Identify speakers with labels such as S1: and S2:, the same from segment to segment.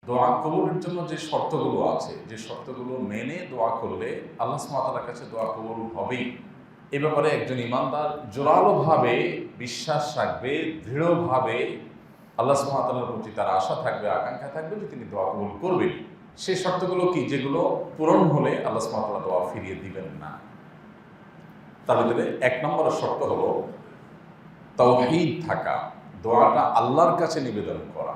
S1: দোয়া কবুলের জন্য যে শর্তগুলো আছে, যে শর্তগুলো মেনে দোয়া করলে আল্লাহ সুবহানাহু ওয়া তাআলার কাছে দোয়া কবুল হবেই, এ ব্যাপারে একজন ঈমানদার জোরালোভাবে বিশ্বাস রাখবে, দৃঢ়ভাবে আল্লাহ সুবহানাহু ওয়া তাআলার প্রতি তার আশা থাকবে, আকাঙ্ক্ষা থাকবে যে তিনি দোয়া কবুল করবেন। সেই শর্তগুলো কি? যেগুলো পূরণ হলে আল্লাহ সুবহানাহু ওয়া তাআলা দোয়া ফিরিয়ে দিবেন না। তার ভিতরে ১ নম্বরের শর্ত হলো তাওহীদ থাকা, দোয়াটা আল্লাহর কাছে নিবেদন করা।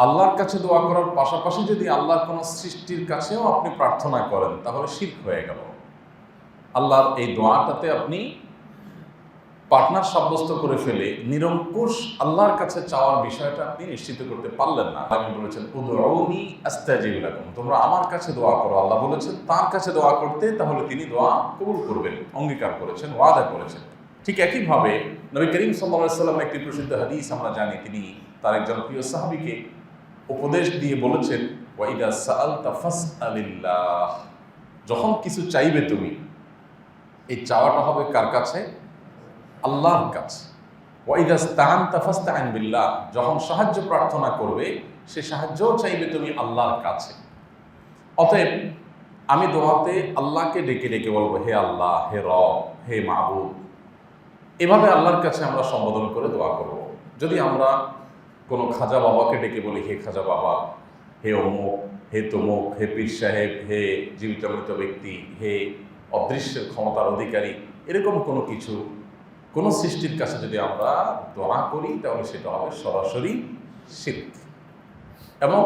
S1: আল্লাহর কাছে দোয়া করার পাশাপাশি যদি আল্লাহর কোনো সৃষ্টির কাছেও আপনি প্রার্থনা করেন তাহলে শিরক হয়ে গেল। আল্লাহর এই দোয়াটাতে আপনি পার্টনার সাব্যস্ত করে ফেলে নিরঙ্কুশ আল্লাহর কাছে চাওয়ার বিষয়টা আপনি নিশ্চিত করতে পারলেন না। আমি বলেছেন উদউনি আস্তাজিব লাকুম, তোমরা আমার কাছে দোয়া করো। আল্লাহ বলেছেন তার কাছে দোয়া করতে, তাহলে তিনি দোয়া কবুল করবেন, অঙ্গীকার করেছেন, ওয়াদা করেছেন। ঠিক একইভাবে নবী করিম সাল্লাল্লাহু আলাইহি ওয়াসাল্লামের একটি প্রসিদ্ধ হাদিস আমরা জানি, তিনি তার একজন প্রিয় সাহাবীকে উপদেশ দিয়ে বলেছেন ওয়াইদা সাআলতা ফাসআলিল্লাহ, যখন কিছু চাইবে তুমি, এই চাওয়াটা হবে কার কাছে? আল্লাহর কাছে। ওয়াইদা ইসতাআনতা ফাসতাইন বিল্লাহ, যখন সাহায্য প্রার্থনা করবে সে সাহায্যও চাইবে তুমি আল্লাহর কাছে। অতএব আমি দোয়াতে আল্লাহকে ডেকে ডেকে বলবো হে আল্লাহ, হে রব, হে মাবুদ। এভাবে আল্লাহর কাছে আমরা সম্বোধন করে দোয়া করব। যদি আমরা কোনো খাজা বাবাকে ডেকে বলি হে খাজা বাবা, হে অমুক, হে তমুক, হে পীর সাহেব, হে জীবিত মৃত ব্যক্তি, হে অদৃশ্যের ক্ষমতার অধিকারী, এরকম কোনো কিছু, কোনো সৃষ্টির কাছে যদি আমরা দোয়া করি তাহলে সেটা হবে সরাসরি শিরক, এবং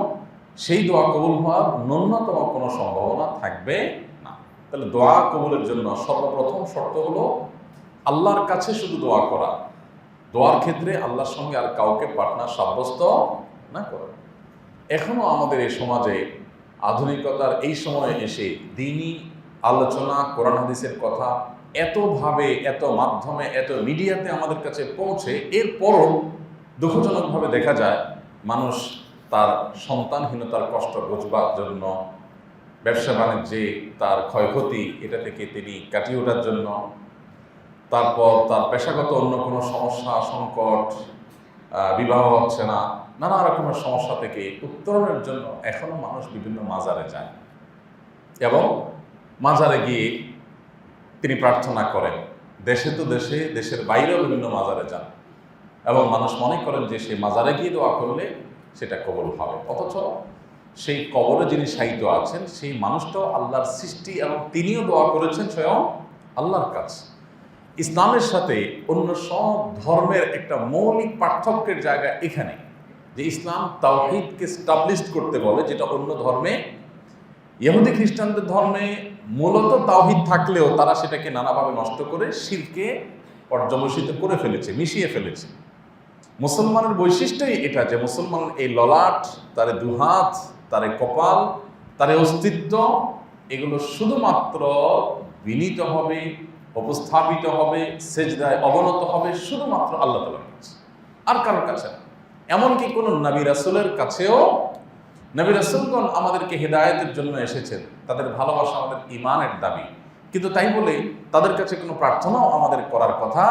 S1: সেই দোয়া কবুল হওয়ার ন্যূনতম কোনো সম্ভাবনা থাকবে না। তাহলে দোয়া কবুলের জন্য সর্বপ্রথম শর্ত হলো আল্লাহর কাছে শুধু দোয়া করা, দোয়ার ক্ষেত্রে আল্লাহর সঙ্গে আর কাউকে পার্টনার সাব্যস্ত না করা। এখনও আমাদের এই সমাজে আধুনিকতার এই সময়ে এসে দ্বীনি আলোচনা, কোরআন হাদিসের কথা এতভাবে, এত মাধ্যমে, এত মিডিয়াতে আমাদের কাছে পৌঁছে, এরপরও দুঃখজনকভাবে দেখা যায় মানুষ তার সন্তানহীনতার কষ্ট ঘোচবার জন্য, ব্যবসা বাণিজ্যে তার ক্ষয়ক্ষতি, এটা থেকে তিনি কাটিয়ে ওঠার জন্য, তারপর তার পেশাগত অন্য কোনো সমস্যা, সংকট, বিবাহ হচ্ছে না, নানা রকমের সমস্যা থেকে উত্তরণের জন্য এখনো মানুষ বিভিন্ন মাজারে যায় এবং মাজারে গিয়ে তিনি প্রার্থনা করেন। দেশে তো দেশে, দেশের বাইরেও বিভিন্ন মাজারে যান এবং মানুষ মনে করেন যে সেই মাজারে গিয়ে দোয়া করলে সেটা কবুল হবে। অথচ সেই কবরে যিনি শায়িত আছেন সেই মানুষটাও আল্লাহর সৃষ্টি এবং তিনিও দোয়া করেছেন স্বয়ং আল্লাহর কাছে। ইসলামের সাথে অন্য সব ধর্মের একটা মৌলিক পার্থক্যের জায়গা এখানে, যে ইসলাম তাওহীদকে স্টাবলিশড করতে বলে, যেটা অন্য ধর্মে, ইহুদি খ্রিস্টানদের ধর্মে মূলত তাওহীদ থাকলেও তারা সেটাকে নানাভাবে নষ্ট করে শিরকে পর্যবসিত করে ফেলেছে, মিশিয়ে ফেলেছে। মুসলমানের বৈশিষ্ট্যই এটা যে মুসলমান এই ললাট, তার দুহাত, তার কপাল, তার অস্তিত্ব, এগুলো শুধুমাত্র বিনীত হবে, উপস্থাপিত হবে, সেজদায় অবনত হবে শুধুমাত্র আল্লাহ তাআলার কাছে, আর কারোর কাছে না। এমনকি কোনো নবী রাসূলের কাছেও, নবী রাসূলগণ আমাদেরকে হেদায়েতের জন্য এসেছেন, তাদের ভালোবাসা আমাদের ঈমানের দাবি, কিন্তু তাই বলে তাদের কাছে কোনো প্রার্থনাও আমাদের করার কথা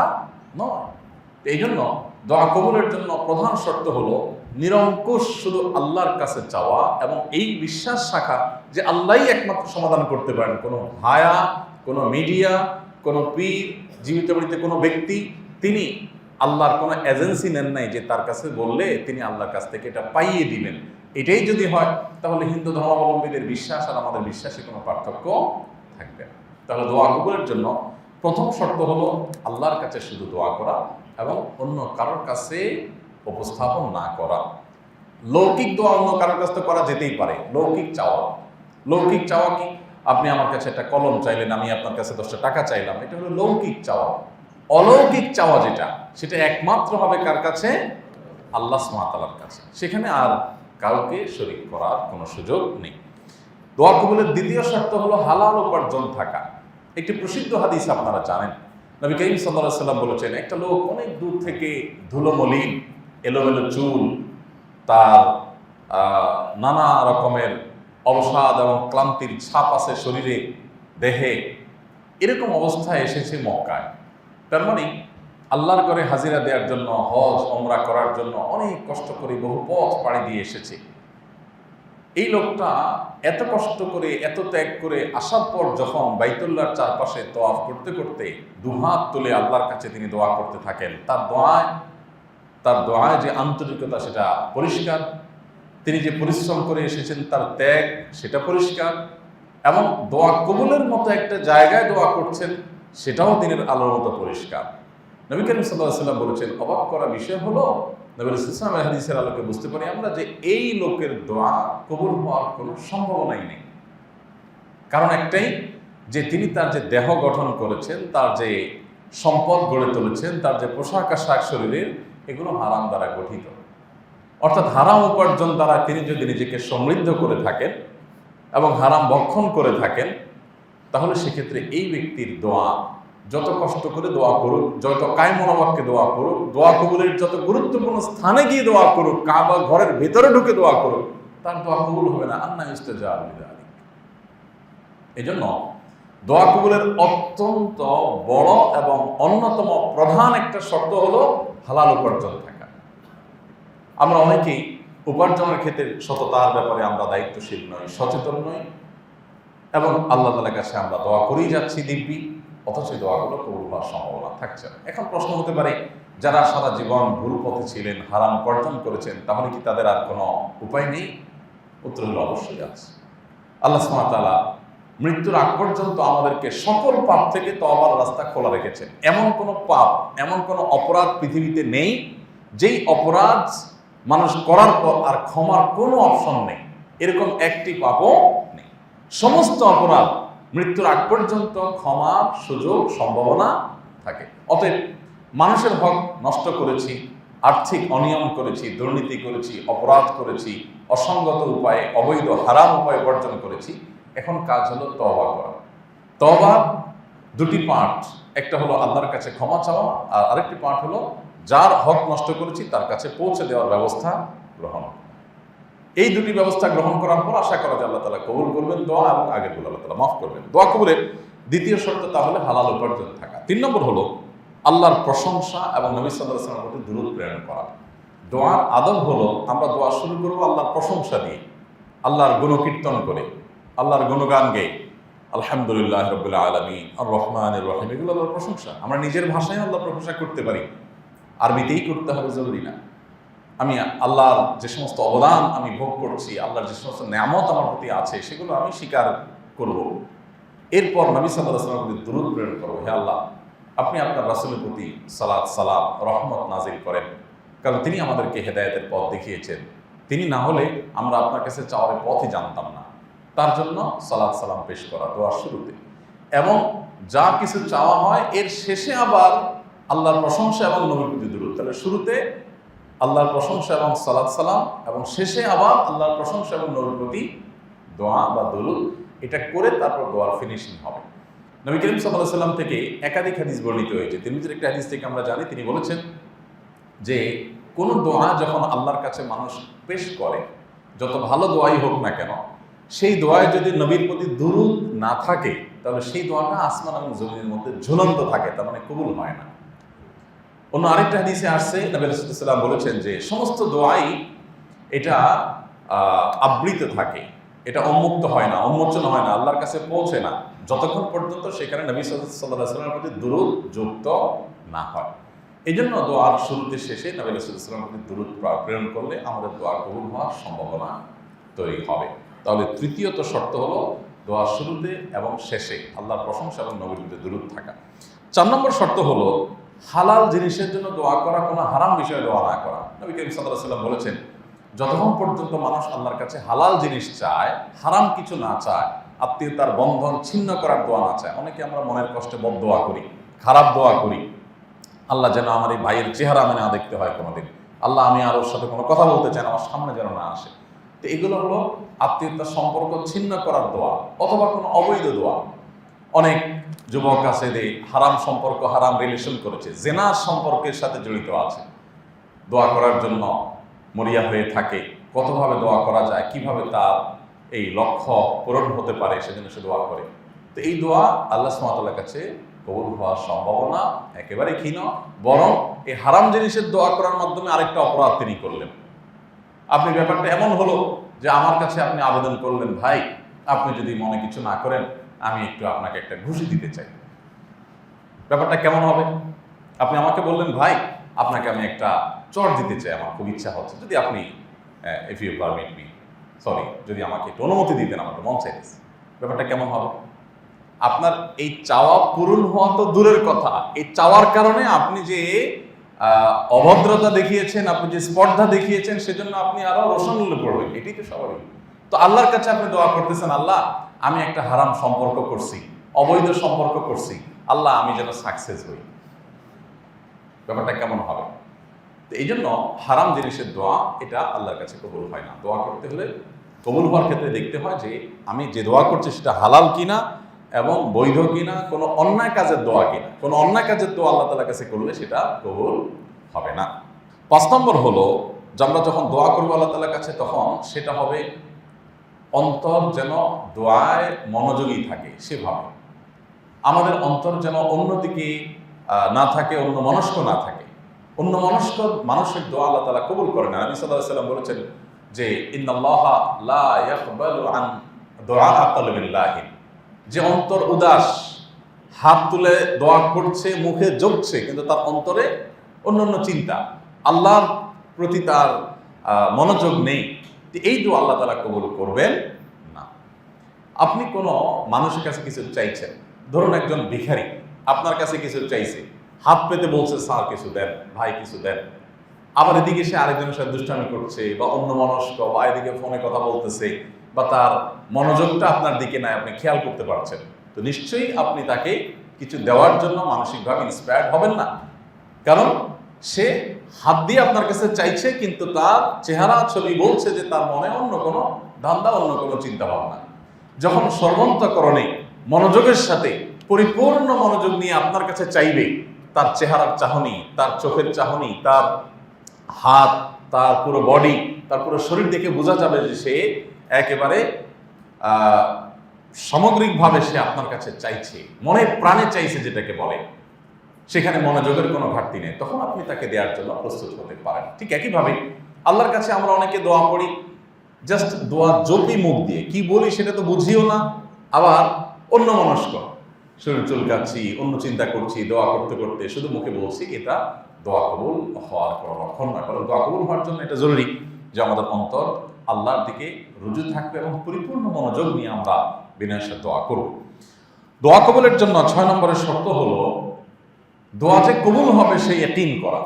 S1: নয়। এই জন্য দোয়া কবুলের জন্য প্রধান শর্ত হলো নিরঙ্কুশ শুধু আল্লাহর কাছে চাওয়া এবং এই বিশ্বাস রাখা যে আল্লাহই একমাত্র সমাধান করতে পারেন। কোনো ভায়া, কোনো মিডিয়া, কোনো পীর, জীবিত মৃত কোনো ব্যক্তি, তিনি আল্লাহর কোনো এজেন্সি নেন নাই যে তার কাছে বললে তিনি আল্লাহর কাছ থেকে এটা পাইয়ে দিবেন। এটাই যদি হয় তাহলে হিন্দু ধর্মাবলম্বীদের বিশ্বাস আর আমাদের বিশ্বাসে কোনো পার্থক্য থাকবে না। তাহলে দোয়া কবুলের জন্য প্রথম শর্ত হলো আল্লাহর কাছে শুধু দোয়া করা এবং অন্য কারোর কাছে উপস্থাপন না করা। লৌকিক দোয়া অন্য কারোর কাছে তো করা যেতেই পারে, লৌকিক চাওয়া। লৌকিক চাওয়া কি? আপনি আমার কাছে একটা কলম চাইলেন, আমি আপনার কাছে 10টা টাকা চাইলাম, এটা হলো লৌকিক চাওয়া। অলৌকিক চাওয়া যেটা, সেটা একমাত্র হবে কার কাছে? আল্লাহ সুবহানাহু ওয়া তাআলার কাছে। সেখানে আর কাউকে শরীক করার কোনো সুযোগ নেই। দোয়া কবুলের দ্বিতীয় শর্ত হলো হালাল উপার্জন থাকা। একটি প্রসিদ্ধ হাদিস আপনারা জানেন, নবী করিম সাল্লাল্লাহু আলাইহি ওয়াসাল্লাম বলেছেন, একটা লোক অনেক দূর থেকে ধুলোমলিন, এলোমেলো চুল, তার নানা রকমের অবসাদ এবং ক্লান্তির ছাপ আছে শরীরে, দেহে, এরকম অবস্থায় এসেছে মক্কায়। তার মানে আল্লাহর ঘরে হাজিরা দেওয়ার জন্য, হজ ওমরা করার জন্য অনেক কষ্ট করে বহু পথ পাড়ি দিয়ে এসেছে। এই লোকটা এত কষ্ট করে এত ত্যাগ করে আসার পর যখন বাইতুল্লাহর চারপাশে তওয়াফ করতে করতে দুহাত তুলে আল্লাহর কাছে তিনি দোয়া করতে থাকেন, তার দোয়ায় যে আন্তরিকতা সেটা পরিষ্কার, তিনি যে পরিশ্রম করে এসেছেন তার ত্যাগ সেটা পরিষ্কার, এবং দোয়া কবুলের মতো একটা জায়গায় দোয়া করছেন সেটাও দিনের আলোর মতো পরিষ্কার। নবী করিম সাল্লাল্লাহু আলাইহি ওয়াসাল্লাম বলেছেন, অবাক করা বিষয় হলো নবী রাসূল হাদিসের আলোকে বুঝতে পারি আমরা যে এই লোকের দোয়া কবুল হওয়ার কোনো সম্ভাবনাই নেই। কারণ একটাই, যে তিনি তার যে দেহ গঠন করেছেন, তার যে সম্পদ গড়ে তুলেছেন, তার যে পোশাক আশাক শরীরের, এগুলো হারাম দ্বারা গঠিত। অর্থাৎ হারাম উপার্জন দ্বারা তিনি যদি নিজেকে সমৃদ্ধ করে থাকেন এবং হারাম ভক্ষণ করে থাকেন, তাহলে সেক্ষেত্রে এই ব্যক্তির দোয়া যত কষ্ট করে দোয়া করুক, যত কায় মনোবাক্যে দোয়া করুক, দোয়া কবুলের যত গুরুত্বপূর্ণ স্থানে গিয়ে দোয়া করুক, কাবা ঘরের ভেতরে ঢুকে দোয়া করুক, তার দোয়া কবুল হবে না। আন্না ইস্তেজাব লিযালিক। এই জন্য দোয়া কবুলের অত্যন্ত বড় এবং অন্যতম প্রধান একটা শর্ত হলো হালাল উপার্জন থাকা। আমরা অনেকেই উপার্জনের ক্ষেত্রে সততার ব্যাপারে আমরা দায়িত্বশীল নই, সচেতন নই, এবং আল্লাহ তাআলার কাছে আমরা দোয়া করেই যাচ্ছি দিব্যি, অথচ দোয়াগুলো কবুল হওয়ার সম্ভাবনা থাকছে না। এখন প্রশ্ন হতে পারে, যারা সারা জীবন ভুল পথে ছিলেন, হারাম উপার্জন করেছেন, তাহলে কি তাদের আর কোনো উপায় নেই? উত্তর হলো অবশ্যই আছে। আল্লাহ সুবহানাহু ওয়া তাআলা মৃত্যুর আগ পর্যন্ত আমাদেরকে সকল পাপ থেকে তওবার রাস্তা খোলা রেখেছেন। এমন কোনো পাপ, এমন কোনো অপরাধ পৃথিবীতে নেই যেই অপরাধ মানুষ করার পর আর ক্ষমার কোনো অপশন নেই, এরকম একটি পাপও নেই। সমস্ত অপরাধ মৃত্যুর আগ পর্যন্ত ক্ষমার সুযোগ সম্ভাবনা থাকে। অতএব মানুষের হক নষ্ট করেছি, আর্থিক অনিয়ম করেছি, দুর্নীতি করেছি, অপরাধ করেছি, অসঙ্গত উপায়ে অবৈধ হারাম উপায়ে উপার্জন করেছি, এখন কাজ হলো তওবা করা। তওবা দুটি পার্ট, একটা হলো আল্লাহর কাছে ক্ষমা চাওয়া, আর আরেকটি পার্ট হলো যার হক নষ্ট করেছি তার কাছে পৌঁছে দেওয়ার ব্যবস্থা গ্রহণ। এই দুটি ব্যবস্থা গ্রহণ করার পর আশা করা যায় আল্লাহ তাআলা কবুল করবেন দোয়া, এবং আগেরগুলো আল্লাহ তাআলা মাফ করবেন। দোয়া কবুলের দ্বিতীয় শর্ত তাহলে হালাল উপার্জন থাকা। 3 নম্বর হলো আল্লাহর প্রশংসা এবং নবী সাল্লাল্লাহু আলাইহি ওয়াসাল্লামের প্রতি দুরূদ প্রেরণ করা। দোয়ার আদব হলো আমরা দোয়া শুরু করব আল্লাহর প্রশংসা দিয়ে, আল্লাহর গুণকীর্তন করে, আল্লাহর গুণগান গেয়ে, আলহামদুলিল্লাহ রাব্বিল আলামিন আর রহমানির রহিম, এগুলো আল্লাহর প্রশংসা। আমরা নিজের ভাষায় আল্লাহর প্রশংসা করতে পারি, আরবিতেই করতে হবে জরুরি না। আমি আল্লাহর যে সমস্ত অবদান আমি ভোগ করছি, আল্লাহর যে সমস্ত নেয়ামত আমার প্রতি আছে, সেগুলো আমি স্বীকার করব। এরপর নবী সাল্লাল্লাহু আলাইহি ওয়াসাল্লামের প্রতি দুরূদ প্রেরণ করব। হে আল্লাহ, আপনি আপনার রাসূলের প্রতি সালাত সালাম রহমত নাজিল করেন, কারণ তিনি আমাদেরকে হেদায়েতের পথ দেখিয়েছেন। তিনি না হলে আমরা আপনার কাছে চাওয়ার পথই জানতাম না। তার জন্য সালাত সালাম পেশ করা দোয়ার শুরুতে, এবং যা কিছু চাওয়া হয় এর শেষে আবার আল্লাহর প্রশংসা এবং নবীর প্রতি দুরূদ। তাহলে শুরুতে আল্লাহর প্রশংসা এবং সালাত সালাম, এবং শেষে আবার আল্লাহর প্রশংসা এবং নবীর প্রতি দোয়া বা দুরূদ, এটা করে তারপর দোয়ার ফিনিশিং হবে। নবী করিম সাল্লাল্লাহু আলাইহি ওয়াসাল্লাম থেকে একাধিক হাদিস বর্ণিত হয়েছে। তিরমিজির একটা হাদিস থেকে আমরা জানি, তিনি বলেছেন যে কোনো দোয়া যখন আল্লাহর কাছে মানুষ পেশ করে, যত ভালো দোয়াই হোক না কেন, সেই দোয়ায় যদি নবীর প্রতি দুরূদ না থাকে, তাহলে সেই দোয়াটা আসমান এবং জমিনের মধ্যে ঝুলন্ত থাকে, তার মানে কবুল হয় না। অন্য আরেকটা হাদিসে আসছে, নবী রাসূলুল্লাহ সাল্লাল্লাহু আলাইহি ওয়াসাল্লাম বলেছেন যে সমস্ত দোয়াই এটা আবৃত থাকে, এটা উন্মুক্ত হয় না, উন্মোচন হয় না, আল্লাহর কাছে পৌঁছে না, যতক্ষণ পর্যন্ত সেখানে নবী সাল্লাল্লাহু আলাইহি ওয়াসাল্লামের প্রতি দুরূদ যুক্ত না হয়। এই জন্য দোয়ার শুরুতে শেষে নবী রাসূলুল্লাহ সাল্লাল্লাহু আলাইহি ওয়াসাল্লামের প্রতি দুরূদ প্রেরণ করলে আমাদের দোয়া কবুল হওয়ার সম্ভাবনা তৈরি হবে। তাহলে তৃতীয়ত শর্ত হলো দোয়ার শুরুতে এবং শেষে আল্লাহর প্রশংসা এবং নবীর প্রতি দুরূদ থাকা। 4 নম্বর শর্ত হলো হালাল জিনিসের জন্য দোয়া করা, কোনো হারাম বিষয়ে দোয়া না করা। নবী করিম সাল্লাল্লাহু আলাইহি ওয়াসাল্লাম বলেছেন, যতক্ষণ পর্যন্ত মানুষ আল্লাহর কাছে হালাল জিনিস চায়, হারাম কিছু না চায়, আত্মীয়তার বন্ধন ছিন্ন করার দোয়া না চায়। অনেকে আমরা মনের কষ্টে বদদোয়া করি, খারাপ দোয়া করি, আল্লাহ যেন আমার এই ভাইয়ের চেহারা আমি না দেখতে হয় কোনোদিন, আল্লাহ আমি আর ওর সাথে কোনো কথা বলতে চাই না, আমার সামনে যেন না আসে। তো এগুলো হলো আত্মীয়তার সম্পর্ক ছিন্ন করার দোয়া, অথবা কোনো অবৈধ দোয়া। অনেক যুবক আছে যে হারাম সম্পর্ক, হারাম রিলেশন করেছে, জেনার সম্পর্কের সাথে জড়িত আছে, দোয়া করার জন্য মরিয়া হয়ে থাকে, কতভাবে দোয়া করা যায়, কিভাবে তার এই লক্ষ্য পূরণ হতে পারে সেজন্য সে দোয়া করে। তো এই দোয়া আল্লাহ সুবহানাহু ওয়া তাআলার কাছে কবুল হওয়ার সম্ভাবনা একেবারে ক্ষীণ। বরং এই হারাম জিনিসের দোয়া করার মাধ্যমে আরেকটা অপরাধ তিনি করলেন। আপনি ব্যাপারটা এমন হলো যে আমার কাছে আপনি আবেদন করলেন, ভাই আপনি যদি মনে কিছু না করেন আমি একটু আপনাকে একটা ঘুষি দিতে চাই। ব্যাপারটা কেমন হবে? আপনি আমাকে বললেন, ভাই আপনাকে আমি একটা চড় দিতে চাই, আমার খুব ইচ্ছা হচ্ছে, যদি আপনি if you permit me, sorry, যদি আমাকে একটু অনুমতি দিতেন, আমার তো মন চাইতেছে। ব্যাপারটা কেমন হবে? আপনার এই চাওয়া পূরণ হওয়া তো দূরের কথা, এই চাওয়ার কারণে আপনি যে অভদ্রতা দেখিয়েছেন, আপনি যে স্পর্ধা দেখিয়েছেন, সেজন্য আপনি আরো রোষানলে পড়বেন। এটাই তো স্বাভাবিক। তো আল্লাহর কাছে আপনি দোয়া করতেছেন, আল্লাহ আমি একটা হারাম সম্পর্ক করছি, অবৈধ সম্পর্ক করছি, আল্লাহ আমি যেন সাকসেস হই। ব্যাপারটা কেমন হবে? তো এই জন্য হারাম জিনিসের দোয়া এটা আল্লাহর কাছে কবুল হয় না। দোয়া করতে হলে কবুল হওয়ার ক্ষেত্রে দেখতে হয় যে আমি যে দোয়া করছি সেটা হালাল কিনা এবং বৈধ কিনা, কোনো অন্যায় কাজের দোয়া কিনা। কোনো অন্যায় কাজের দোয়া আল্লাহ তাআলার কাছে করলে সেটা কবুল হবে না। 5 নম্বর হলো যে আমরা যখন দোয়া করবো আল্লাহ তাআলার কাছে, তখন সেটা হবে অন্তর যেন দোয়ায় মনোযোগী থাকে। সেভাবে আমাদের অন্তর যেন অন্যদিকে না থাকে, অন্য মনস্ক না থাকে। অন্য মনস্ক মানুষের দোয়া আল্লাহ তাআলা কবুল করে না। নবী সাল্লাল্লাহু আলাইহি ওয়াসাল্লাম বলেছেন যে ইন্নাল্লাহা লা ইয়াকবালু আন দুআ তালবিল্লাহ, যে অন্তর উদাস, হাত তুলে দোয়া করছে, মুখে জ্বলছে, কিন্তু তার অন্তরে অন্যান্য চিন্তা, আল্লাহর প্রতি তার মনোযোগ নেই, এই দোয়া আল্লাহ তাআলা কবুল করবেন না। আপনি কোনো মানুষের কাছে কিছু চাইছেন, ধরুন একজন ভিখারি আপনার কাছে কিছু চাইছে, হাত পেতে বলছে স্যার কিছু দেন, ভাই কিছু দেন, আবার এদিকে সে আরেকজনের সাথে দুষ্টামি করছে বা অন্য মনস্ক, বা এদিকে ফোনে কথা বলতেছে, বা তার মনোযোগটা আপনার দিকে নাই, আপনি খেয়াল করতে পারছেন, তো নিশ্চয়ই আপনি তাকে কিছু দেওয়ার জন্য মানসিকভাবে ইন্সপায়ার্ড হবেন না। কারণ সে হাত দিয়ে আপনার কাছে চাইছে, কিন্তু তার চেহারা ছবি বলছে যে তার মনে অন্য কোনো ধান্দা, অন্য কোনো চিন্তা ভাবনা। যখন সর্বান্তঃকরণে মনোযোগের সাথে পরিপূর্ণ মনোযোগ নিয়ে আপনার কাছে চাইবে, তার চেহারার চাহনি, তার চোখের চাহনি, তার হাত, তার পুরো বডি, তার পুরো শরীর দেখে বোঝা যাবে যে সে একেবারে সামগ্রিকভাবে সে আপনার কাছে চাইছে, মনে প্রাণে চাইছে যেটাকে বলে, সেখানে মনোযোগের কোনো ঘাটতি নেই। তখন আপনি তাকে দেওয়ার জন্য প্রস্তুত হতে পারেন। ঠিক একইভাবে আল্লাহর কাছে আমরা অনেকে দোয়া করি, জাস্ট দোয়া জপি মুখ দিয়ে, কি বলি সেটা তো বুঝিও না, আবার অন্য মনস্ক, শরীর চুলকাচ্ছি, অন্য চিন্তা করছি, দোয়া করতে করতে শুধু মুখে বলছি, এটা দোয়া কবুল হওয়ার কোনো লক্ষণ নয়। কারণ দোয়া কবুল হওয়ার জন্য এটা জরুরি যে আমাদের অন্তর আল্লাহর দিকে রুজু থাকবে এবং পরিপূর্ণ মনোযোগ নিয়ে আমরা বিনয়ের সাথে দোয়া করব। দোয়া কবুলের জন্য 6 নম্বরের শর্ত হলো দোয়া যে কবুল হবে সেই ইয়াকিন করা,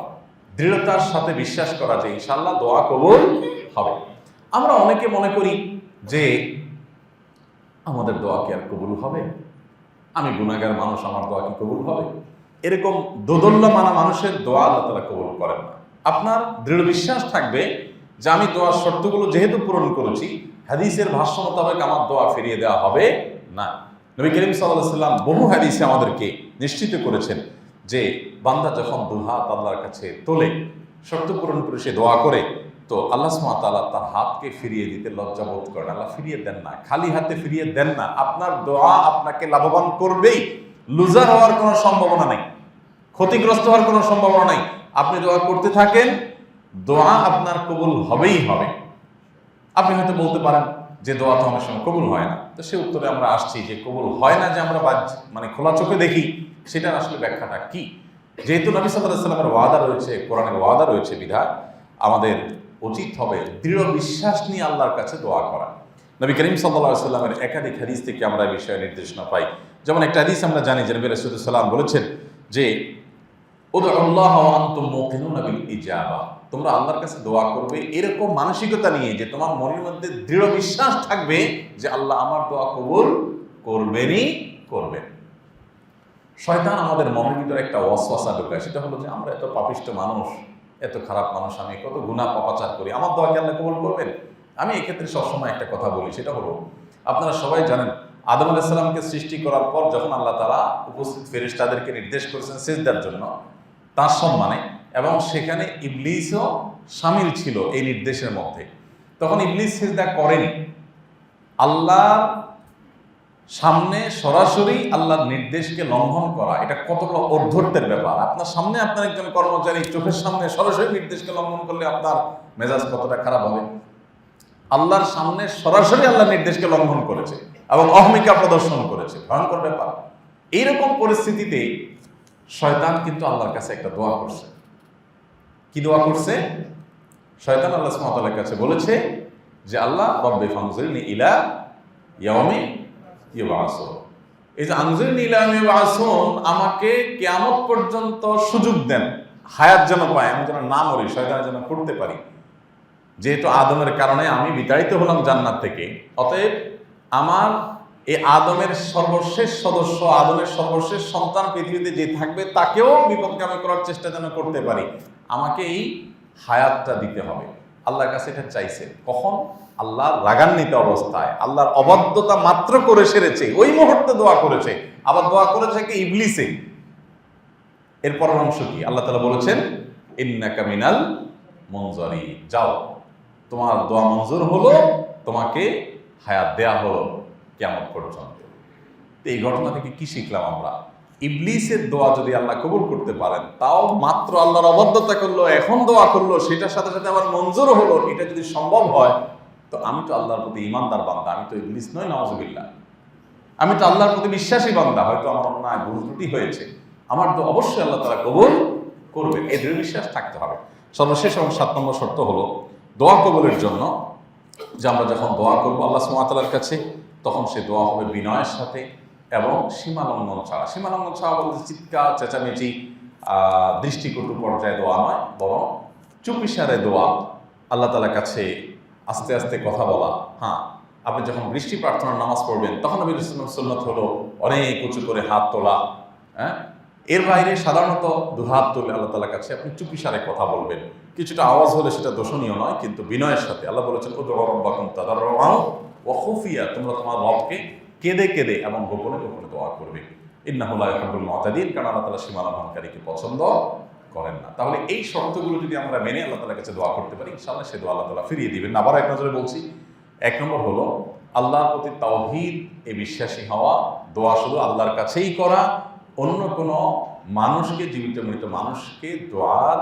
S1: দৃঢ়তার সাথে বিশ্বাস করা যে ইনশাআল্লাহ দোয়া কবুল হবে। আমরা অনেকে মনে করি যে আমাদের দোয়া কি আর কবুল হবে, আমি গুনাহগার মানুষ, আমার দোয়া কি কবুল হবে? এরকম দোদল্যমানা মানুষের দোয়া আল্লাহ তাআলা কবুল করেন না। আপনার দৃঢ় বিশ্বাস থাকবে যে আমি দোয়ার শর্তগুলো যেহেতু পূরণ করেছি, হাদিসের ভাষ্য মোতাবেক আমার দোয়া ফিরিয়ে দেওয়া হবে না। নবী করিম সাল্লাল্লাহু আলাইহি ওয়াসাল্লাম বহু হাদিসে আমাদেরকে নিশ্চিত করেছেন যে বান্দা যখন দুহাত আল্লাহর কাছে তোলে, শর্ত পূরণ করে সে দোয়া করে, তো আল্লাহ সুবহানাহু ওয়া তাআলা তার হাতকে ফিরিয়ে দিতে লজ্জা বোধ করেন। আল্লাহ ফিরিয়ে দেন না, খালি হাতে ফিরিয়ে দেন না। আপনার দোয়া আপনাকে লাভবান করবেই, লুজার হওয়ার কোনো সম্ভাবনা নাই, ক্ষতিগ্রস্ত হওয়ার কোনো সম্ভাবনা নাই। আপনি দোয়া করতে থাকেন, দোয়া আপনার কবুল হবেই হবে। আপনি হয়তো বলতে পারেন যে দোয়া তো অনেক সময় কবুল হয় না, তো সে উত্তরে আমরা আসছি যে কবুল হয় না যে আমরা মানে খোলা চোখে দেখি, সেটার আসলে ব্যাখ্যাটা কি? যেহেতু নবী সাল্লাল্লাহু আলাইহি ওয়াসাল্লামের ওয়াদা রয়েছে, কোরআনের ওয়াদা রয়েছে, বিধায় আমাদের উচিত হবে দৃঢ় বিশ্বাস নিয়ে আল্লাহর কাছে দোয়া করা। নবী করিম সাল্লাল্লাহু আলাইহি ওয়াসাল্লামের একাধিক হাদিস থেকে আমরা এই বিষয়ে নির্দেশনা পাই। যেমন একটা হাদিস আমরা জানি যে নবী রাসূলুল্লাহ সাল্লাল্লাহু আলাইহি ওয়াসাল্লাম বলেছেন যে উদউল্লাহ ওয়া আনতুম মুকিনুনা বিল ইজাবা, তোমরা আল্লাহর কাছে দোয়া করবে এরকম মানসিকতা নিয়ে যে তোমার মনের মধ্যে দৃঢ় বিশ্বাস থাকবে যে আল্লাহ আমার দোয়া কবুল করবেনই করবেন। শয়তান আমাদের মনের ভিতরে একটা ওয়াসওয়াসা ঢোকায়, সেটা হলো যে আমরা এত পাপিষ্ট মানুষ, এত খারাপ মানুষ, আমি কত গুনাহ পাপাচার করি, আমার দোয়া কি আল্লাহ কবুল করবেন? আমি এক্ষেত্রে সবসময় একটা কথা বলি, সেটা হলো আপনারা সবাই জানেন আদম আলাইহিস সালামকে সৃষ্টি করার পর যখন আল্লাহ তাআলা উপস্থিত ফেরেশতাদেরকে নির্দেশ করেছেন সিজদার জন্য তার সম্মানে, এবং সেখানে ইবলিসও শামিল ছিল এই নির্দেশের মধ্যে, তখন ইবলিস সিজদা করেনি। আল্লাহর সামনে সরাসরি আল্লাহর নির্দেশকে লঙ্ঘন করা, এটা কতটা ঔদ্ধত্যের ব্যাপার। আপনার সামনে আপনার একজন কর্মচারী চোখের সামনে সরাসরি নির্দেশকে লঙ্ঘন করলে আপনার মেজাজ কতটা খারাপ হবে। আল্লাহর সামনে সরাসরি আল্লাহর নির্দেশকে লঙ্ঘন করেছে এবং অহমিকা প্রদর্শন করেছে। ভয়ঙ্কর ব্যাপার। এইরকম পরিস্থিতিতে শয়তান কিন্তু আল্লাহর কাছে একটা দোয়া করছে। কি দোয়া করছে? শয়তান আল্লাহ সুবহানাহু ওয়া তাআলার কাছে বলেছে যে আল্লাহ রব্বি ফানজিরনি ইলা ইয়াউমি ইউবআসুন। এই যে আনজিরনি ইলা ইয়াউমি ইউবআসুন, আমাকে কিয়ামত পর্যন্ত সুযোগ দেন, হায়াত যেন পাই, আমি যেন না মরি, শয়তান যেন করতে পারি। যেহেতু আদমের কারণে আমি বিতাড়িত হলাম জান্নাত থেকে, অতএব আমার এই আদমের সর্বশেষ সদস্য, আদমের সর্বশেষ সন্তান পৃথিবীতে যে থাকবে তাকেও বিপদগামী করার চেষ্টা যেন করতে পারি, আমাকে এই হায়াতটা দিতে হবে। আল্লাহর কাছে এটা চাইছে। কখন? আল্লাহর রাগান্বিত অবস্থায়, আল্লাহর অবাধ্যতা মাত্র করে সেরেছে, ওই মুহূর্তে দোয়া করেছে। আবার দোয়া করেছে কি? ইবলিসে। এরপর অংশ কি? আল্লাহ তাআলা বলেছেন ইন্নাকা মিনাল মুনজারিন, যাও, তোমার দোয়া মঞ্জুর হলো, তোমাকে হায়াত দেয়া হলো কিয়ামত পর্যন্ত। তো এই ঘটনা থেকে কি শিখলাম আমরা? ইবলিসের দোয়া যদি আল্লাহ কবুল করতে পারেন, তাও মাত্র আল্লাহর অবাধ্যতা করলো, এখন দোয়া করলো, সেটার সাথে সাথে আমার মঞ্জুর হলো, এটা যদি সম্ভব হয়, তো আমি তো আল্লাহর প্রতি ঈমানদার বান্দা, আমি তো ইবলিস নই, নাউযুবিল্লাহ। আমি তো আল্লাহর প্রতি বিশ্বাসী বান্দা। হয়তো আমার অন্যায় ভুল ত্রুটি হয়েছে, আমার তো অবশ্যই আল্লাহ তাআলা কবুল করবেন, এই দৃঢ় বিশ্বাস থাকতে হবে। সর্বশেষ এবং 7 নম্বর শর্ত হলো দোয়া কবুলের জন্য যে আমরা যখন দোয়া করবো আল্লাহ সুবহানাহু ওয়া তাআলার কাছে, তখন সে দোয়া হবে বিনয়ের সাথে এবং সীমালঙ্ঘন ছাড়া। সীমালঙ্ঘন ছাড়া বলতে চিৎকার চেঁচামেচি দৃষ্টিকটু পর্যায়ে দোয়া নয়, বরং চুপিসারে দোয়া, আল্লাহ তাআলার কাছে আস্তে আস্তে কথা বলা। হ্যাঁ, আপনি যখন বৃষ্টি প্রার্থনার নামাজ পড়বেন তখন নবী রাসূলুল্লাহ সাল্লাল্লাহু আলাইহি ওয়াসাল্লাম সুন্নাত হলো অনেক উঁচু করে হাত তোলা। হ্যাঁ, এর বাইরে সাধারণত দুহাত তুলে আল্লাহ তাআলার কাছে আপনি চুপিসারে কথা বলবেন। কিছুটা আওয়াজ হলে সেটা দোষণীয় নয়, কিন্তু বিনয়ের সাথে। আল্লাহ বলেছেন উদউ রাব্বাকুম তাদাররুআন ওয়া খুফিয়া, তোমরা তোমার রবকে কেঁদে কেঁদে এবং গোপনে গোপনে দোয়া করবে। ইন্নাহু লা ইউহিব্বুল মুতাদিন, কারণ আল্লাহ তাআলা সীমালঙ্ঘনকারীকে পছন্দ করেন না। তাহলে এই শর্তগুলো যদি আমরা মেনে আল্লাহ তাআলার কাছে দোয়া করতে পারি, ইনশাআল্লাহ সে দোয়া আল্লাহ তাআলা ফিরিয়ে দিবেন। আবার এক নজরে বলছি, 1 নম্বর হলো আল্লাহর প্রতি তাওহীদ, এ বিশ্বাসী হওয়া, দোয়া শুধু আল্লাহর কাছেই করা, অন্য কোনো মানুষকে, জীবিত মৃত মানুষকে দোয়ার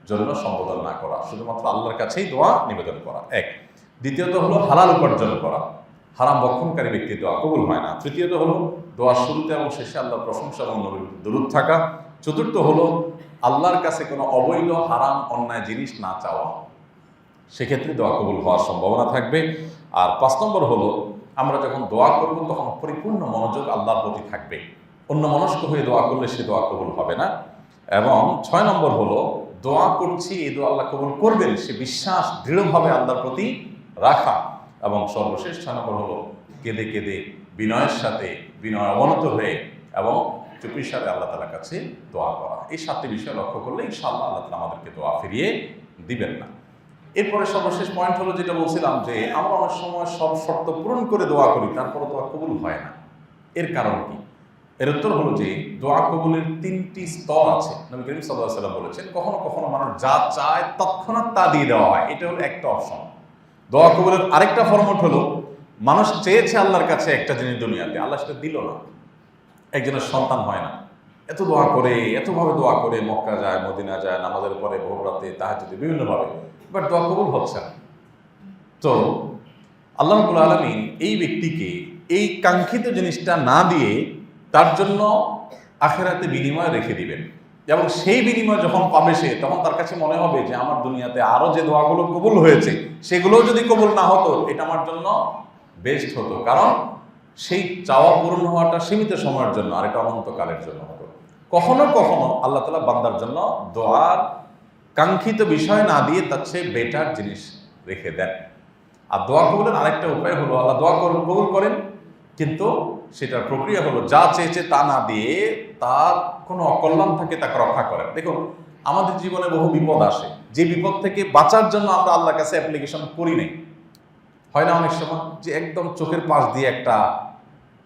S1: জন্য সম্বোধন না করা, শুধুমাত্র আল্লাহর কাছেই দোয়া নিবেদন করা। 1। দ্বিতীয়ত হলো হালাল উপার্জন করা, হারাম বক্ষণকারী ব্যক্তির দোয়া কবুল হয় না। তৃতীয়ত হলো দোয়ার শুরুতে এবং শেষে আল্লাহর প্রশংসা এবং নবীর দরুদ থাকা। চতুর্থ হলো আল্লাহর কাছে কোনো অবৈধ হারাম অন্যায় জিনিস না চাওয়া, সেক্ষেত্রে দোয়া কবুল হওয়ার সম্ভাবনা থাকবে। আর 5 নম্বর হলো আমরা যখন দোয়া করব তখন পরিপূর্ণ মনোযোগ আল্লাহর প্রতি থাকবে। অন্য মনস্ক হয়ে দোয়া করলে সে দোয়া কবুল হবে না। এবং 6 নম্বর হলো দোয়া করছি, এই দোয়া আল্লাহ কবুল করবেন, সে বিশ্বাস দৃঢ়ভাবে আল্লাহর প্রতি রাখা। এবং সর্বশেষ 6 নম্বর হলো কেঁদে কেঁদে বিনয়ের সাথে, বিনয় অবনত হয়ে এবং চুপির সাথে আল্লাহ তাআলার কাছে দোয়া করা। এই 7টি বিষয় লক্ষ্য করলে ইনশাআল্লাহ আল্লাহ তাআলা আমাদেরকে দোয়া ফিরিয়ে দিবেন না। এরপরে সর্বশেষ পয়েন্ট হলো যেটা বলছিলাম, যে আমরা অনেক সময় সব শর্ত পূরণ করে দোয়া করি, তারপরে দোয়া কবুল হয় না। এর কারণ কি? এর উত্তর হলো যে দোয়া কবুলের 3টি স্তর আছে। নবী করিম সাল্লাল্লাহু আলাইহি ওয়াসাল্লাম বলেছেন, কখনো কখনো মানুষ যা চায় তৎক্ষণাৎ তা দিয়ে দেওয়া হয়। এটা হলো একটা অপশন। দোয়া কবুলের আরেকটা ফরম্যাট হলো মানুষ চেয়েছে আল্লাহর কাছে একটা জিনিস দুনিয়াতে, আল্লাহ সেটা দিল না। একজনের সন্তান হয় না, এত দোয়া করে, এতভাবে দোয়া করে, মক্কা যায়, মদিনা যায়, নামাজের পরে ভোর রাতে তাহাজ্জুদে বিভিন্নভাবে, বাট দোয়া কবুল হচ্ছে না। তো আল্লাহ রাব্বুল আলামিন এই ব্যক্তিকে এই কাঙ্ক্ষিত জিনিসটা না দিয়ে তার জন্য আখিরাতে বিনিময় রেখে দিবেন, এবং সেই বিনিময় যখন পাবে সে, তখন তার কাছে মনে হবে যে আমার দুনিয়াতে আরো যে দোয়াগুলো কবুল হয়েছে সেগুলোও যদি কবুল না হতো, এটা আমার জন্য বেস্ট হতো। কারণ সেই চাওয়া পূরণ হওয়াটা সীমিত সময়ের জন্য, আর এটা অনন্তকালের জন্য হতো। কখনো কখনো আল্লাহ তাআলা বান্দার জন্য দোয়ার কাঙ্ক্ষিত বিষয় না দিয়ে তার চেয়ে বেটার জিনিস রেখে দেন। আর দোয়া কবুলের আরেকটা উপায় হলো, আল্লাহ দোয়া কবুল করেন, কিন্তু সেটার প্রক্রিয়া হলো যা চেয়েছে তা না দিয়ে তার কোনো অকল্যাণ থাকে তাকে রক্ষা করেন। দেখুন, আমাদের জীবনে বহু বিপদ আসে, যে বিপদ থেকে বাঁচার জন্য আমরা আল্লাহর কাছে অ্যাপ্লিকেশন করি নাই। হয় না অনেক সময় যে একদম চোখের পাশ দিয়ে একটা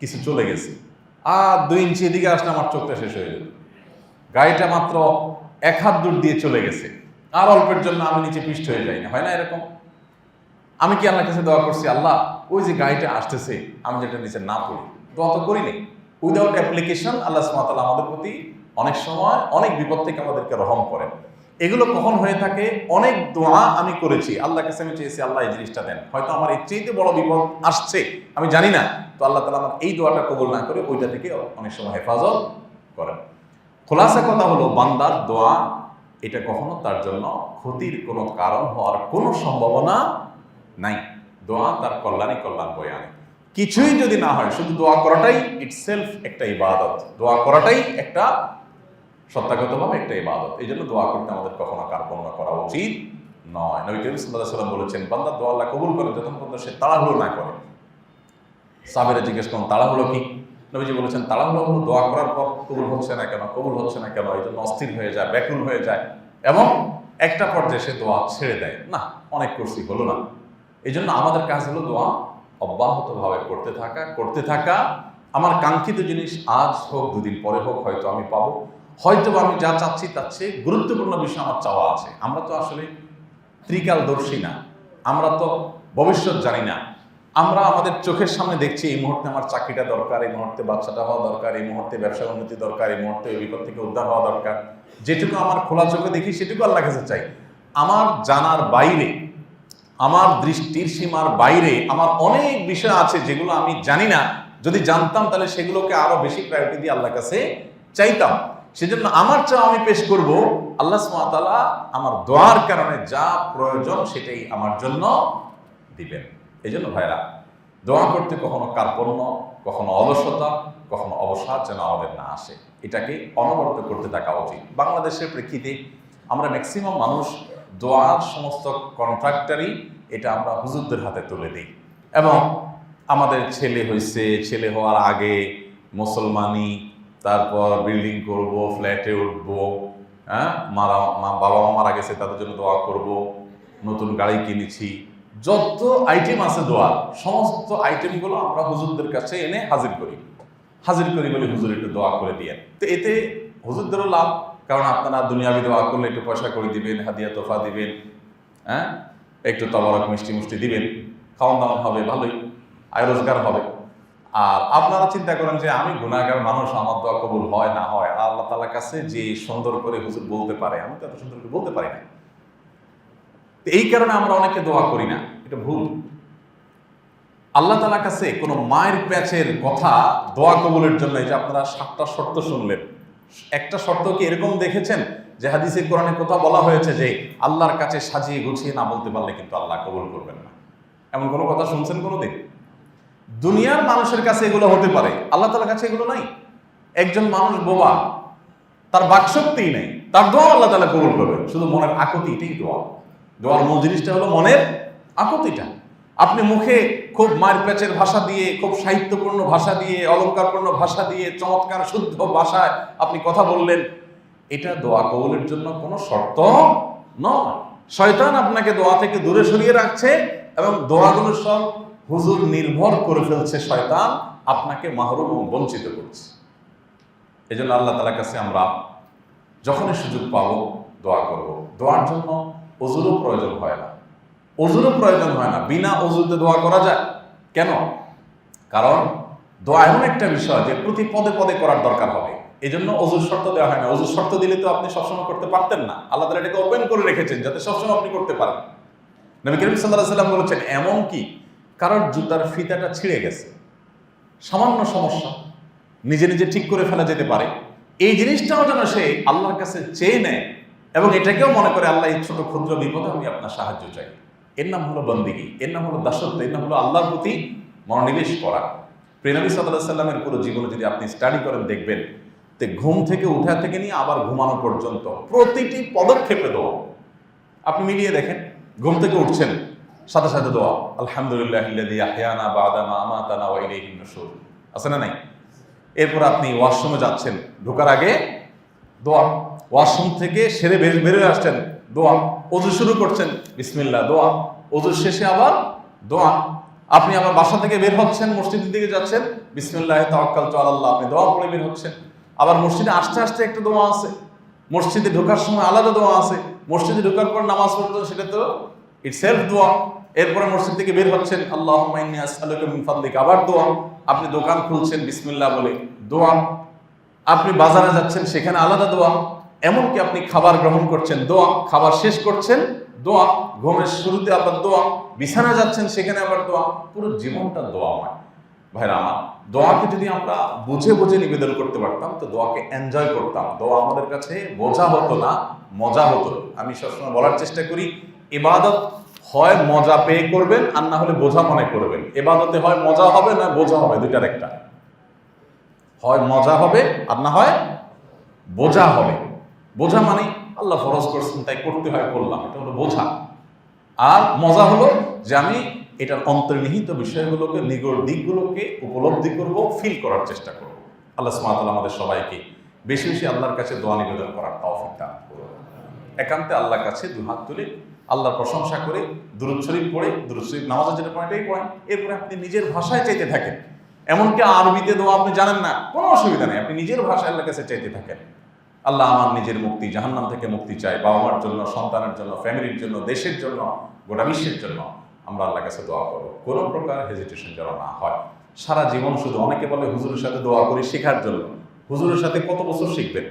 S1: কিছু চলে গেছে, আর 2 ইঞ্চি এদিকে আসলে আমার চোখটা শেষ হয়ে যেত, গাড়িটা মাত্র 1 হাত দূর দিয়ে চলে গেছে, আর অল্পের জন্য আমি নিচে পিষ্ট হয়ে যাই না, হয় না এরকম? আমি কি আল্লাহর কাছে দোয়া করছি, আল্লাহ ওই যে গাড়িটা আসতেছে আমি যেটা নিচে না পড়ি? দোয়া তো করি নাই। উইদাউট অ্যাপ্লিকেশন আল্লাহ সুবহানাহু ওয়া তাআলা আমাদের প্রতি অনেক সময় অনেক বিপদ থেকে আমাদেরকে রহম করেন। এগুলো কখন হয়ে থাকে? অনেক দোয়া আমি করেছি, আল্লাহর কাছে আমি চেয়েছি আল্লাহ এই জিনিসটা দেন, হয়তো আমার এর চাইতে বড় বিপদ আসছে, আমি জানি না, তো আল্লাহ তাআলা আমার এই দোয়াটা কবুল না করে ওইটা থেকে অনেক সময় হেফাজত করেন। খোলাসা কথা হলো, বান্দার দোয়া এটা কখনো তার জন্য ক্ষতির কোনো কারণ হওয়ার কোনো সম্ভাবনা নাই। দোয়া তার কল্যাণই কল্যাণ বয়ে আনে। কিছুই যদি না হয়, শুধু দোয়া করাটাই ইটসেলফ একটা ইবাদত, দোয়া করাটাই একটা সত্যাগতভাবে একটা ইবাদত। এই জন্য দোয়া করতে আমাদের কখনো কার্পণ্য করা উচিত নয়। নবী করিম সাল্লাল্লাহু আলাইহি ওয়াসাল্লাম বলেছেন, বান্দা দোয়া আল্লাহ কবুল করে যতক্ষণ পর্যন্ত সে তাড়াহুড়ো না করে। সাহাবীরা জিজ্ঞেস করেন, তাড়াহুড়ো কি? নবীজি বলেছেন, তাড়াহুড়ো হলো দোয়া করার পর কবুল হচ্ছে না কেন, কবুল হচ্ছে না কেন, এই জন্য অস্থির হয়ে যায়, ব্যাকুল হয়ে যায় এবং একটা পর্যায়ে সে দোয়া ছেড়ে দেয়, না অনেক করছি হলো না। এই জন্য আমাদের কাজ হলো দোয়া অব্যাহতভাবে করতে থাকা। আমার কাঙ্ক্ষিত জিনিস আজ হোক, দুদিন পরে হোক, হয়তো আমি পাবো, হয়তো আমি যা চাচ্ছি তার চেয়ে গুরুত্বপূর্ণ বিষয় আমার চাওয়া আছে। আমরা তো আসলে ত্রিকালদর্শী না, আমরা তো ভবিষ্যৎ জানি না। আমরা আমাদের চোখের সামনে দেখছি এই মুহূর্তে আমার চাকরিটা দরকার, এই মুহূর্তে বাচ্চাটা হওয়া দরকার, এই মুহূর্তে ব্যবসা উন্নতি দরকার, এই মুহূর্তে এই বিপদ থেকে উদ্ধার হওয়া দরকার। যেটুকু আমার খোলা চোখে দেখি সেটুকু আল্লাহর কাছে চাই। আমার জানার বাইরে, আমার দৃষ্টির সীমার বাইরে আমার অনেক বিষয় আছে যেগুলো আমি জানি না। যদি জানতাম তাহলে সেগুলোকে আরো বেশি প্রায়োরিটি দিয়ে আল্লাহর কাছে চাইতাম। সেজন্য আমার চাওয়া আমি পেশ করব, আল্লাহ সুবহানাহু ওয়া তাআলা আমার দোয়ার কারণে যা প্রয়োজন সেটাই আমার জন্য দিবেন। এই জন্য ভাইরা, দোয়া করতে কখনো কার্পণ্য, কখনো অলসতা, কখনো অবসাদ যেন আমাদের না আসে, এটাকে অনবরত করতে থাকা উচিত। বাংলাদেশের প্রেক্ষিতে আমরা ম্যাক্সিমাম মানুষ দোয়ার সমস্ত কন্ট্রাক্টারই এটা আমরা হুজুরদের হাতে তুলে দিই, এবং আমাদের ছেলে হয়েছে, ছেলে হওয়ার আগে মুসলমানি, তারপর বিল্ডিং করব, ফ্ল্যাটে উঠবো, হ্যাঁ, বাবা মা মারা গেছে তাদের জন্য দোয়া করব, নতুন গাড়ি কিনেছি, যত আইটেম আছে দোয়ার, সমস্ত আইটেমগুলো আমরা হুজুরদের কাছে এনে হাজির করি বলে হুজুর একটু দোয়া করে দিয়ে। তো এতে হুজুরদেরও লাভ, কারণ আপনারা দুনিয়াবি দোয়া করলে একটু পয়সা করে দিবেন, হাদিয়া তোফা দিবেন, হ্যাঁ, একটু তবরক মিষ্টি দিবেন, খাওয়ান দাওয়ান হবে, ভালোই আয় রোজগার হবে। আর আপনারা চিন্তা করেন যে আমি গুনাহগার মানুষ, আমার দোয়া কবুল হয় না হয়, আর আল্লাহ তাআলার কাছে যে সুন্দর করে হুজুর বলতে পারে, আমি তো এত সুন্দর করে বলতে পারি না। এই কারণে আমরা অনেকে দোয়া করি না, এটা ভুল। আল্লাহ তাআলার কাছে কোনো মায়ের প্যাচের কথা দোয়া কবুলের জন্য, এই যে আপনারা 7টা শর্ত শুনলেন, একটা শর্ত কি এরকম দেখেছেন যে হাদিসে কোরআনে কোথাও বলা হয়েছে যে আল্লাহর কাছে সাজিয়ে গুছিয়ে না বলতে পারলে কিন্তু আল্লাহ কবুল করবেন না? এমন কোনো কথা শুনছেন কোনোদিন? দুনিয়ার মানুষের কাছে এগুলো হতে পারে, আল্লাহ তাআলার কাছে এগুলো নাই। একজন মানুষ বোবা, তার বাকশক্তিই নেই, তার দোয়া আল্লাহ তাআলা কবুল করবেন, শুধু মনের আকুতি, এটাই দোয়া। দোয়ার মূল জিনিসটা হলো মনের আকুতিটা। আপনি মুখে খুব মায়ের প্যাচের ভাষা দিয়ে, খুব সাহিত্যপূর্ণ ভাষা দিয়ে, অলঙ্কারপূর্ণ ভাষা দিয়ে, চমৎকার শুদ্ধ ভাষায় আপনি কথা বললেন, এটা দোয়া কবুলের জন্য কোনো শর্ত নয়। শয়তান আপনাকে দোয়া থেকে দূরে সরিয়ে রাখছে এবং দোয়াগুলো সব হুজুর নির্ভর করে ফেলছে, শয়তান আপনাকে মাহরুম ও বঞ্চিত করছে। এই জন্য আল্লাহ তাআলার কাছে আমরা যখনই সুযোগ পাবো দোয়া করব। দোয়ার জন্য ওযুরও প্রয়োজন হয় না, বিনা ওযুতে দোয়া করা যায়। কেন? কারণ দোয়া এমন একটা বিষয় যে প্রতি পদে পদে করার দরকার হবে, এই জন্য ওযুর শর্ত দেওয়া হয় না। ওযুর শর্ত দিলে তো আপনি সবসময় করতে পারতেন না, আল্লাহ তাআলা এটাকে ওপেন করে রেখেছেন যাতে সবসময় আপনি করতে পারেন। নবী করিম সাল্লাল্লাহু আলাইহি ওয়াসাল্লাম বলেছেন, এমন কি কারোর জুতার ফিতাটা ছিঁড়ে গেছে, সামান্য সমস্যা, নিজে নিজে ঠিক করে ফেলা যেতে পারে, এই জিনিসটাও যেন সে আল্লাহর কাছে চেয়ে নেয় এবং এটাকেও মনে করে আল্লাহ এই ছোট ক্ষুদ্র বিপদে আমি আপনার সাহায্য চাই। এর নাম হলো বন্দেগী, এর নাম হলো দাসত্ব, এর নাম হলো আল্লাহর প্রতি মনোনিবেশ করা। প্রিয় নবী সাল্লাল্লাহু আলাইহি ওয়াসাল্লামের পুরো জীবনে যদি আপনি স্টাডি করেন, দেখবেন যে ঘুম থেকে উঠা থেকে নিয়ে আবার ঘুমানো পর্যন্ত প্রতিটি পদক্ষেপে দোয়া। আপনি মিলিয়ে দেখেন, ঘুম থেকে উঠছেন, সাথে সাথে দোয়া, আলহামদুলিল্লাহিল্লাযী আহইয়ানা বা'দা মা আমাতানা ওয়া ইলাইহিন নুশুর, আছে না নাই? এরপর আপনি ওয়াশরুমে যাচ্ছেন, ঢোকার আগে দোয়া, ওয়াশরুম থেকে সেরে বেরিয়ে আসছেন, দোয়া, ওযু শুরু করছেন, বিসমিল্লাহ, দোয়া, ওযু শেষে আবার দোয়া, আপনি আবার বাসা থেকে বের হচ্ছেন, মসজিদের দিকে যাচ্ছেন, বিসমিল্লাহি তাওয়াক্কালতু আলাল্লাহ, আপনি দোয়া পড়ে বের হচ্ছেন। আবার মসজিদে আসতে আসতে একটা দোয়া আছে, মসজিদে ঢোকার সময় আলাদা দোয়া আছে, মসজিদে ঢোকার পর নামাজ পড়তে সেটা তো ইটসেলফ দোয়া। এরপরে মসজিদ থেকে বের হচ্ছেন, আল্লাহুম্মা ইন্নী আসআলুকা মিন ফাদলিকা, আবার দোয়া। আপনি দোকান খুলছেন বিসমিল্লাহ বলে, দোয়া। আপনি বাজারে যাচ্ছেন, সেখানে আলাদা দোয়া। এমনকি আপনি খাবার গ্রহণ করছেন দোয়া, খাবার শেষ করছেন দোয়া, ঘুমের শুরুতে আবার দোয়া, বিছানা যাচ্ছেন সেখানে আবার দোয়া, পুরো জীবনটা দোয়াময়। ভাইরা আমার, দোয়াকে যদি আমরা বুঝে বুঝে নিবেদন করতে পারতাম তো দোয়াকে এনজয় করতাম। দোয়া আমাদের কাছে বোঝা হতো না, মজা হতো। আমি সবসময় বলার চেষ্টা করি, ইবাদত হয় মজা পেয়ে করবেন আর না হলে বোঝা মনে করবেন। ইবাদতে হয় মজা হবে না বোঝা হবে, দুইটার একটা। হয় মজা হবে আর না হয় বোঝা হবে। বোঝা মানে আল্লাহ ফরজ করছেন তাই করতে হয় করলাম, এটা হলো বোঝা। আর মজা হলো যে আমি এটার অন্তর্নিহিত বিষয়গুলোকে, নিগড় দিকগুলোকে উপলব্ধি করব, ফিল করার চেষ্টা করব। আল্লাহ সুবহানাহু ওয়া তাআলা আমাদের সবাইকে বেশি বেশি আল্লাহর কাছে দোয়া নিবেদন করার তৌফিক দান করুন। একান্তে আল্লাহর কাছে দুই হাত তুলে আল্লাহর প্রশংসা করে দুরূদ শরীফ পড়ে, দুরূদ শরীফ নামাজের যেটা পয়েন্টেই পড়েন, এরপরে আপনি নিজের ভাষায় চাইতে থাকেন। এমনকি আরবিতে দোয়া আপনি জানেন না, কোনো অসুবিধা নেই, আপনি নিজের ভাষায় আল্লাহর কাছে চাইতে থাকেন। আল্লাহ আমার নিজের মুক্তি, জাহান্নাম থেকে মুক্তি চাই, বাবা মার জন্য, সন্তানের জন্য, ফ্যামিলির জন্য, দেশের জন্য, গোটা বিশ্বের জন্য আমরা আল্লাহর কাছে দোয়া করবো। কোনো প্রকার হেজিটেশন যেন না হয়। সারা জীবন শুধু, অনেকে বলে হুজুরের সাথে দোয়া করি শেখার জন্য। হুজুরের সাথে কত বছর শিখবেন?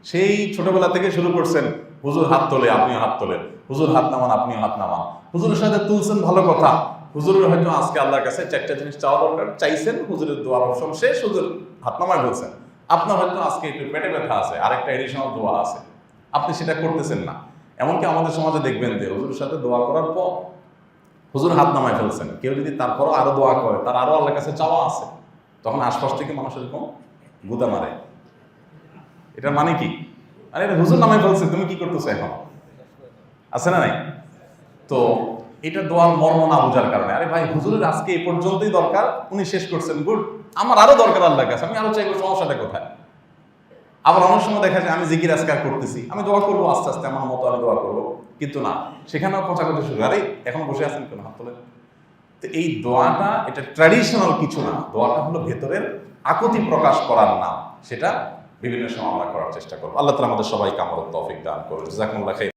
S1: সেই ছোটবেলা থেকে শুরু করছেন, হুজুর হাত তোলে আপনিও হাত তোলেন, হুজুর হাত নামান আপনিও হাত নামান, হুজুরের সাথে তুলছেন ভালো কথা। হুজুরের হয়তো আজকে আল্লাহর কাছে 4টা জিনিস চাওয়া দরকার, চাইছেন, হুজুরের দোয়ার অপশন শেষ, হুজুর হাত নামায় বলছেন। আপনার হয়তো আজকে একটু পেটে ব্যথা আছে, আরেকটা এডিশনাল দোয়া আছে, আপনি সেটা করতেছেন না। এমনকি আমাদের সমাজে দেখবেন যে হুজুরের সাথে দোয়া করার পর হুজুর হাত নামায় ফেলছেন, কেউ যদি তারপরও আরো দোয়া করে, তার আরো আল্লাহর কাছে চাওয়া আছে, তখন আশপাশ থেকে মানুষ এরকম গুদা মারে। এটার মানে কি? আরে এটা হুজুর নামায় ফেলছে, তুমি কি করতেছো এখন? আছে না নাই? তো এটা দোয়ার মর্ম না বোঝার কারণে, আরে ভাই হুজুরের আজকে এই পর্যন্তই দরকার, উনি শেষ করছেন, গুড, আমার আরো দরকার আল্লাহর কাছে, আমি আরো চাইবো, সমস্যাটা কোথায়? আবার অনেক সময় দেখা যায় আমি জিকির আজকার করতেছি, আমি দোয়া করবো আস্তে আস্তে, আমার মতো আমি দোয়া করবো, কিন্তু না, সেখানেও খোঁচাখুচি শুরু, আরে এখন বসে আছেন কেন, হাত তোলেন। তো এই দোয়াটা এটা ট্র্যাডিশনাল কিছু না, দোয়াটা হলো ভেতরের আকুতি প্রকাশ করার নাম। সেটা বিভিন্ন সময় আমরা করার চেষ্টা করবো। আল্লাহ তাআলা আমাদের সবাইকে আমলের তৌফিক দান করুন। জাযাকুমুল্লাহ খাইর।